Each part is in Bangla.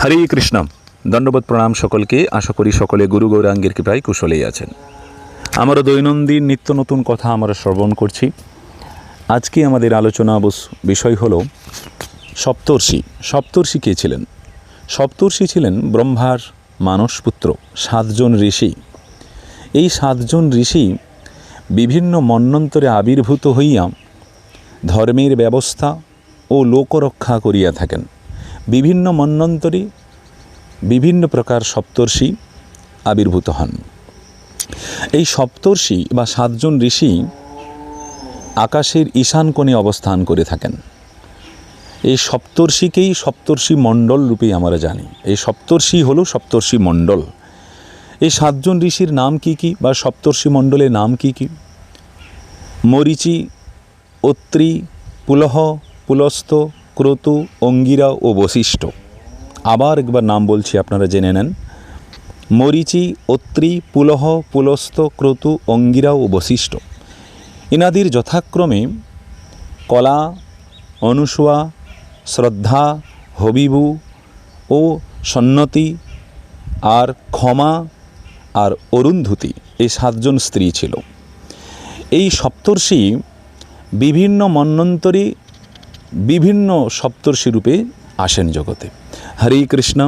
হরে কৃষ্ণ। দণ্ডবোধ প্রণাম সকলকে। আশা করি সকলে গুরু গৌরাঙ্গের কৃপায় কুশলেই আছেন। আমরা দৈনন্দিন নিত্য নতুন কথা আমরা শ্রবণ করছি। আজকে আমাদের আলোচনা বিষয় হলো সপ্তর্ষি। সপ্তর্ষি কে ছিলেন? সপ্তর্ষি ছিলেন ব্রহ্মার মানসপুত্র, 7 জন ঋষি। এই 7 জন ঋষি বিভিন্ন মন্বন্তরে আবির্ভূত হইয়া ধর্মের ব্যবস্থা ও লোকরক্ষা করিয়া থাকেন। বিভিন্ন মন্বন্তরে বিভিন্ন প্রকার সপ্তর্ষি আবির্ভূত হন। এই সপ্তর্ষি বা 7 জন ঋষি আকাশের ঈশান কোণে অবস্থান করে থাকেন। এই সপ্তর্ষিকেই সপ্তর্ষি মণ্ডল রূপে আমরা জানি। এই সপ্তর্ষি হলো সপ্তর্ষি মণ্ডল। এই 7 জন ঋষির নাম কি কি বা সপ্তর্ষি মণ্ডলের নাম কি কি? মরীচি, অত্রি, পুলহ, পুলস্ত, ক্রতু, অঙ্গিরা ও বশিষ্ঠ। আবার একবার নাম বলছি, আপনারা জেনে নেন। মরীচি, অত্রি, পুলহ, পুলস্ত, ক্রতু, অঙ্গিরা ও বশিষ্ঠ। এনাদের যথাক্রমে কলা, অনুসূয়া, শ্রদ্ধা, হবিবু ও সন্নতি আর ক্ষমা আর অরুন্ধতী, এই 7 জন স্ত্রী ছিল। এই সপ্তর্ষি বিভিন্ন মন্বন্তরে বিভিন্ন সপ্তর্ষি রূপে আসেন জগতে। হরে কৃষ্ণ।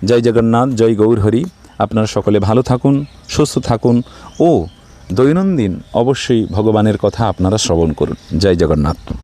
জয় জগন্নাথ, জয় গৌর হরি। আপনারা সকলে ভালো থাকুন, সুস্থ থাকুন ও দৈনন্দিন অবশ্যই ভগবানের কথা আপনারা শ্রবণ করুন। জয় জগন্নাথ।